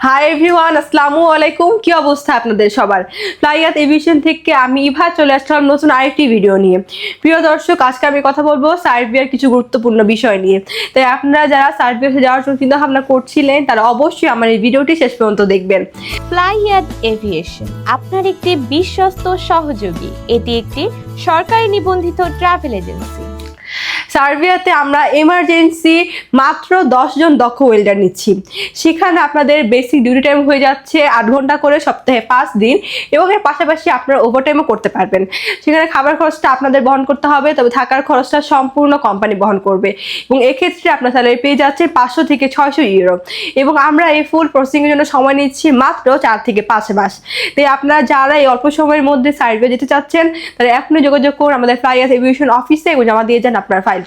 Hi everyone, আসসালামু আলাইকুম। কি অবস্থা আপনাদের সবার? ফ্লাইয়াত এভিয়েশন থেকে আমি ইভা চলে আসলাম নতুন আরেকটি ভিডিও নিয়ে। প্রিয় দর্শক, আজকে আমি কথা বলবো সার্বিয়ার কিছু গুরুত্বপূর্ণ বিষয় নিয়ে। তাই আপনারা যারা সার্বিয়াতে যাওয়ার জন্য চিন্তা ভাবনা করছিলেন তারা অবশ্যই আমার এই ভিডিওটি শেষ পর্যন্ত দেখবেন। ফ্লাইয়াত এভিয়েশন আপনার একটি বিশ্বস্ত সহযোগী। এটি একটি সরকারি নিবন্ধিত ট্রাভেল এজেন্সি। সার্বিয়াতে আমরা এমার্জেন্সি মাত্র 10 জন দক্ষ ওয়েল্ডার নিচ্ছি। সেখানে আপনাদের বেসিক ডিউটি টাইম হয়ে যাচ্ছে 8 ঘন্টা করে সপ্তাহে 5 দিন, এবং এর পাশাপাশি আপনারা ওভারটাইমও করতে পারবেন। সেখানে খাবার খরচটা আপনাদের বহন করতে হবে, তবে থাকার খরচটা সম্পূর্ণ কোম্পানি বহন করবে, এবং এক্ষেত্রে আপনার স্যালারি পেয়ে যাচ্ছে 500 থেকে 600 ইউরো। এবং আমরা এই ফুল প্রসেসিংয়ের জন্য সময় নিচ্ছি মাত্র 4 থেকে 5 মাস। তাই আপনারা যারা এই অল্প সময়ের মধ্যে সার্বিয়া যেতে চাচ্ছেন তারা এখনই যোগাযোগ করুন আমাদের ফ্লাইয়াত এভিয়েশন অফিসে এবং জমা দিয়ে যান আপনার ফাইলটি।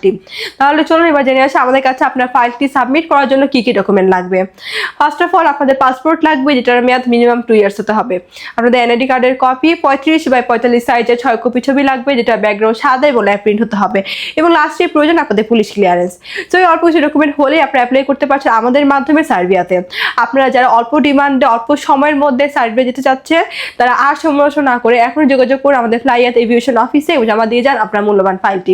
তাহলে চলুন এবার জেনে আসি আমাদের কাছে আপনার ফাইলটি সাবমিট করার জন্য কি কি ডকুমেন্ট লাগবে। ফার্স্ট অফ অল আপনাদের পাসপোর্ট লাগবে, যেটার মেয়াদ মিনিমাম 2 ইয়ার্স হতে হবে। আপনাদের এনআইডি কার্ডের কপি 35x45 সাইজের 6 কপি ছবি লাগবে, যেটা ব্যাকগ্রাউন্ড সাদা এবং প্রিন্ট হতে হবে। এবং লাস্টে প্রয়োজন আপনাদের পুলিশ ক্লিয়ারেন্স। তো এই অল্প কিছু ডকুমেন্ট হলেই আপনারা অ্যাপ্লাই করতে পারছেন আমাদের মাধ্যমে সার্বিয়াতে। আপনারা যারা অল্প ডিমান্ডে অল্প সময়ের মধ্যে সার্বিয়া যেতে চাচ্ছে তারা আর সমস্যা না করে এখনই যোগাযোগ করে আমাদের ফ্লাইয়াত এভিয়েশন অফিসে এবং জমা দিয়ে যান আপনার মূল্যবান ফাইলটি।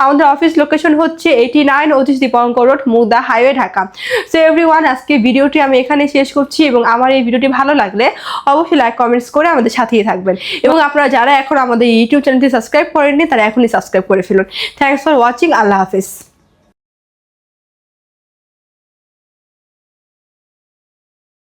আমাদের অফিস লোকেশন হচ্ছে 89 Atish Dipankar road, Mugda highway, Dhaka. So everyone, আজকে ভিডিওটি আমি এখানে শেষ করছি, এবং আমার এই ভিডিওটি ভালো লাগলে অবশ্যই লাইক কমেন্টস করে আমাদের সাথেই থাকবেন। এবং আপনারা যারা এখন আমাদের ইউটিউব চ্যানেলটি সাবস্ক্রাইব করেননি তারা এখনই সাবস্ক্রাইব করে ফেলুন। Thanks for watching. Allah Hafiz.